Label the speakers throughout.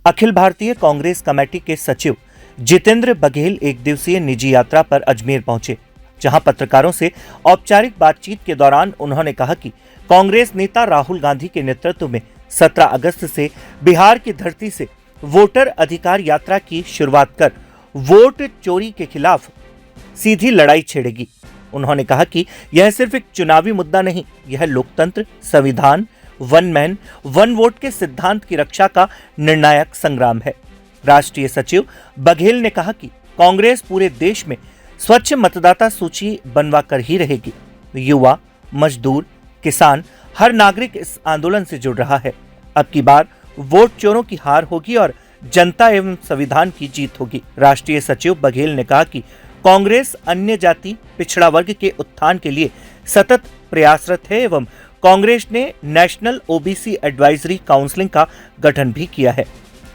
Speaker 1: Akhil Bharatiya Congress committee के सचिव जितेंद्र बघेल एक दिवसीय निजी यात्रा पर अजमेर पहुंचे, जहां पत्रकारों से औपचारिक बातचीत के दौरान उन्होंने कहा कि कांग्रेस नेता राहुल गांधी के नेतृत्व में 17 अगस्त से बिहार की धरती से वोटर अधिकार यात्रा की शुरुआत कर वोट चोरी के खिलाफ सीधी लड़ाई छेड़ेगी। उन्होंने कहा कि यह सिर्फ एक चुनावी मुद्दा नहीं, यह लोकतंत्र, संविधान, वन मैन वन वोट के सिद्धांत की रक्षा का निर्णायक संग्राम है। राष्ट्रीय सचिव बघेल ने कहा कि कांग्रेस पूरे देश में स्वच्छ मतदाता सूची बनवा कर ही रहेगी। युवा, मजदूर, किसान, हर नागरिक इस आंदोलन से जुड़ रहा है। अब की बार वोट चोरों की हार होगी और जनता एवं संविधान की जीत होगी। राष्ट्रीय सचिव बघेल ने कहा कि कांग्रेस अन्य जाति पिछड़ा वर्ग के उत्थान के लिए सतत प्रयासरत है एवं कांग्रेस ने नेशनल ओबीसी एडवाइजरी काउंसिल का गठन भी किया है।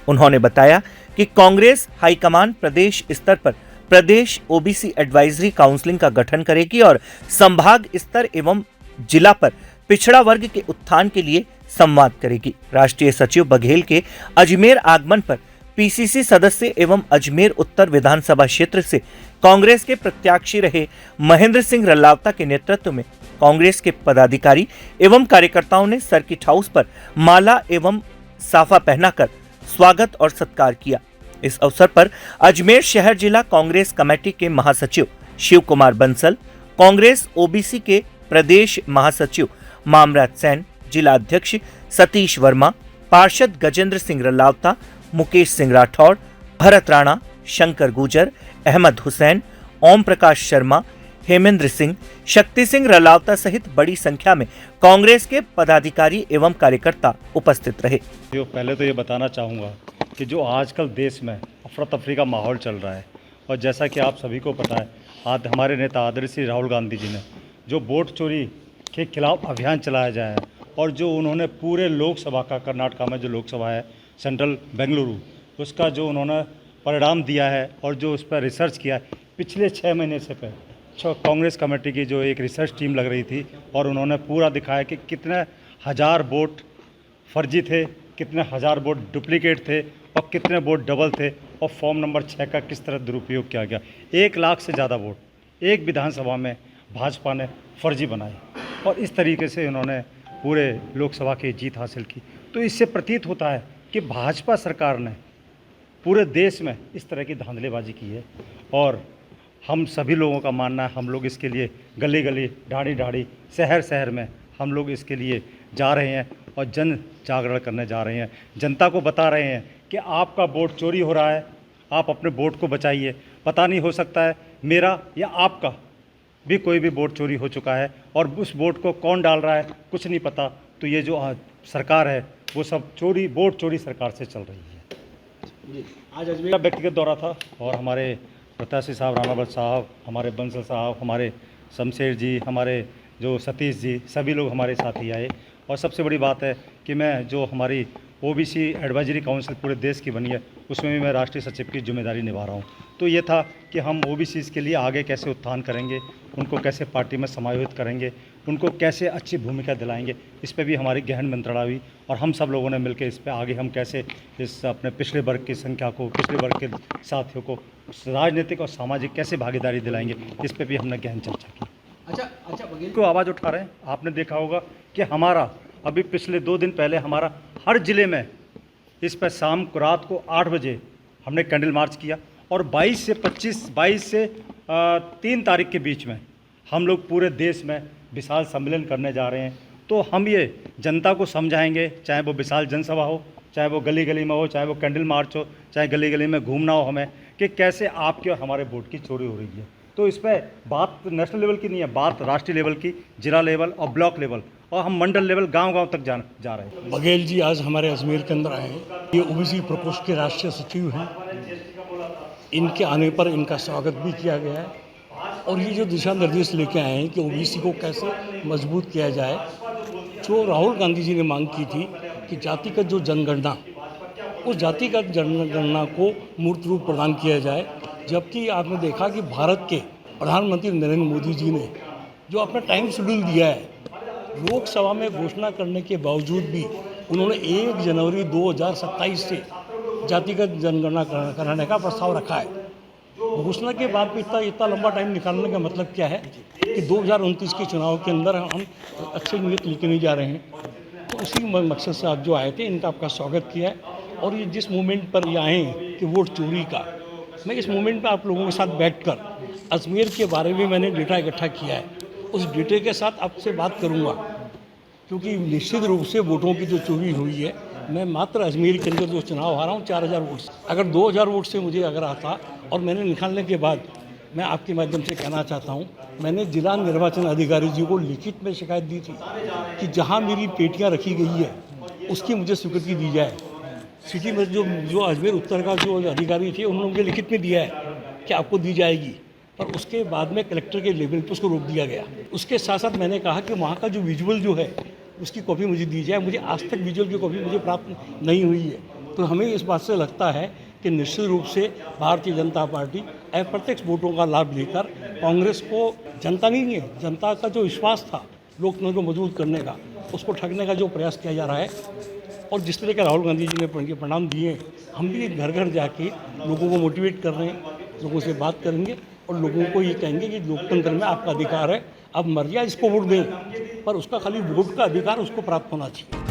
Speaker 1: उन्होंने बताया कि कांग्रेस हाईकमान प्रदेश स्तर पर प्रदेश ओबीसी एडवाइजरी काउंसिल का गठन करेगी और संभाग स्तर एवं जिला पर पिछड़ा वर्ग के उत्थान के लिए संवाद करेगी। राष्ट्रीय सचिव बघेल के अजमेर आगमन पर पीसीसी सदस्य एवं अजमेर उत्तर विधानसभा क्षेत्र से कांग्रेस के प्रत्याशी रहे महेंद्र सिंह रल्लावता के नेतृत्व में कांग्रेस के पदाधिकारी एवं कार्यकर्ताओं ने सर्किट हाउस पर माला एवं साफा पहनाकर स्वागत और सत्कार किया। इस अवसर पर अजमेर शहर जिला कांग्रेस कमेटी के महासचिव शिव कुमार बंसल, कांग्रेस ओबीसी के प्रदेश महासचिव मामराज सेन, जिला अध्यक्ष सतीश वर्मा, पार्षद गजेंद्र सिंह रल्लावता, मुकेश सिंह राठौड़, भरत राणा, शंकर गुजर, अहमद हुसैन, ओम प्रकाश शर्मा, हेमेंद्र सिंह, शक्ति सिंह रल्लावता सहित बड़ी संख्या में कांग्रेस के पदाधिकारी एवं कार्यकर्ता उपस्थित रहे।
Speaker 2: पहले तो ये बताना चाहूँगा कि जो आजकल देश में अफरा तफरी का माहौल चल रहा है और जैसा कि आप सभी को पता है, आज हमारे नेता आदरणीय श्री राहुल गांधी जी ने जो वोट चोरी के खिलाफ अभियान चलाया जाए है और जो उन्होंने पूरे लोकसभा का, कर्नाटका में जो लोकसभा है सेंट्रल बेंगलुरु, उसका जो उन्होंने परिणाम दिया है और जो उस पर रिसर्च किया है पिछले 6 महीने से कांग्रेस कमेटी की जो एक रिसर्च टीम लग रही थी और उन्होंने पूरा दिखाया कि कितने हज़ार वोट फर्जी थे, कितने हज़ार वोट डुप्लीकेट थे और कितने वोट डबल थे और फॉर्म नंबर 6 का किस तरह दुरुपयोग किया गया। 1 लाख से ज़्यादा वोट एक विधानसभा में भाजपा ने फर्जी बनाए और इस तरीके से उन्होंने पूरे लोकसभा की जीत हासिल की। तो इससे प्रतीत होता है कि भाजपा सरकार ने पूरे देश में इस तरह की धांधलेबाजी की है और हम सभी लोगों का मानना है, हम लोग इसके लिए गली गली, ढाड़ी ढाड़ी, शहर शहर में हम लोग इसके लिए जा रहे हैं और जन जागरण करने जा रहे हैं। जनता को बता रहे हैं कि आपका वोट चोरी हो रहा है, आप अपने वोट को बचाइए। पता नहीं, हो सकता है मेरा या आपका भी कोई भी वोट चोरी हो चुका है और उस वोट को कौन डाल रहा है कुछ नहीं पता। तो ये जो सरकार है वो सब चोरी, वोट चोरी सरकार से चल रही है। आज अजमेर का व्यक्तिगत दौरा था और हमारे प्रत्याशी साहब राणावत साहब, हमारे बंसल साहब, हमारे शमशेर जी, हमारे जो सतीश जी, सभी लोग हमारे साथ ही आए। और सबसे बड़ी बात है कि मैं जो हमारी ओबीसी एडवाइजरी काउंसिल पूरे देश की बनी है उसमें भी मैं राष्ट्रीय सचिव की जिम्मेदारी निभा रहा हूँ। तो ये था कि हम ओबीसीज़ के लिए आगे कैसे उत्थान करेंगे, उनको कैसे पार्टी में समायोजित करेंगे, उनको कैसे अच्छी भूमिका दिलाएंगे, इस पे भी हमारी गहन मंत्रणा हुई और हम सब लोगों ने मिलकर इस पे आगे हम कैसे इस अपने पिछड़े वर्ग की संख्या को, पिछड़े वर्ग के साथियों को राजनीतिक और सामाजिक कैसे भागीदारी दिलाएंगे, इस पे भी हमने गहन चर्चा की। अच्छा बघेल को आवाज़ उठा रहे हैं। आपने देखा होगा कि हमारा अभी पिछले 2 दिन पहले हमारा हर ज़िले में इस पर शाम को, रात को 8 बजे हमने कैंडल मार्च किया और 22 से 3 तारीख के बीच में हम लोग पूरे देश में विशाल सम्मेलन करने जा रहे हैं। तो हम ये जनता को समझाएंगे, चाहे वो विशाल जनसभा हो, चाहे वो गली गली में हो, चाहे वो कैंडल मार्च हो, चाहे गली गली में घूमना हो हमें, कि कैसे आपके और हमारे वोट की चोरी हो रही है। तो इस पर बात नेशनल लेवल की नहीं है, बात राष्ट्रीय लेवल की, जिला लेवल और ब्लॉक लेवल और हम मंडल लेवल, गांव-गांव तक जा रहे हैं।
Speaker 3: बघेल जी आज हमारे अजमेर के अंदर आए हैं। ये ओबीसी प्रकोष्ठ के राष्ट्रीय सचिव हैं। इनके आने पर इनका स्वागत भी किया गया है और ये जो दिशा निर्देश लेके आए हैं कि ओबीसी को कैसे मजबूत किया जाए, जो राहुल गांधी जी ने मांग की थी कि जातिगत जो जनगणना, उस जातिगत जनगणना को मूर्त रूप प्रदान किया जाए। जबकि आपने देखा कि भारत के प्रधानमंत्री नरेंद्र मोदी जी ने जो अपना टाइम शेड्यूल दिया है, लोकसभा में घोषणा करने के बावजूद भी उन्होंने 1 जनवरी 2027 से जातिगत जनगणना कराने का प्रस्ताव रखा है। घोषणा के बाद भी इतना लंबा टाइम निकालने का मतलब क्या है कि 2029 के चुनाव के अंदर हम अच्छे नियत लेके नहीं जा रहे हैं। तो उसी मकसद से आप जो आए थे, इनका आपका स्वागत किया है। और ये जिस मूवमेंट पर ये आए कि वोट चोरी का, मैं इस मूवमेंट पर आप लोगों के साथ बैठकर अजमेर के बारे में मैंने डेटा इकट्ठा किया है। उस डेटे के साथ आपसे बात करूंगा, क्योंकि निश्चित रूप से वोटों की जो चोरी हुई है, मैं मात्र अजमेर के अंदर जो चुनाव हारा हूँ 4000 वोट से, अगर 2000 वोट से मुझे अगर आता और मैंने निकालने के बाद, मैं आपके माध्यम से कहना चाहता हूँ, मैंने जिला निर्वाचन अधिकारी जी को लिखित में शिकायत दी थी कि जहाँ मेरी पेटियाँ रखी गई है उसकी मुझे स्वीकृति दी जाए। सिटी में जो अजमेर उत्तर का जो अधिकारी थे, उन्होंने मुझे लिखित में दिया है कि आपको दी जाएगी, पर उसके बाद में कलेक्टर के लेवल पर उसको रोक दिया गया। उसके साथ साथ मैंने कहा कि वहाँ का जो विजुअल जो है उसकी कॉपी मुझे दी जाए। मुझे आज तक विजुअल की कॉपी मुझे प्राप्त नहीं हुई है। तो हमें इस बात से लगता है कि निश्चित रूप से भारतीय जनता पार्टी अप्रत्यक्ष वोटों का लाभ लेकर कांग्रेस को, जनता नहीं है, जनता का जो विश्वास था लोकतंत्र को मजबूत करने का, उसको ठगने का जो प्रयास किया जा रहा है। और जिस तरह के राहुल गांधी जी ने परिणाम दिए, हम भी घर घर जाके लोगों को मोटिवेट कर रहे हैं, लोगों से बात करेंगे और लोगों को ये कहेंगे कि लोकतंत्र में आपका अधिकार है, आप मर्जी इसको वोट दें, पर उसका खाली वोट का अधिकार उसको प्राप्त होना चाहिए।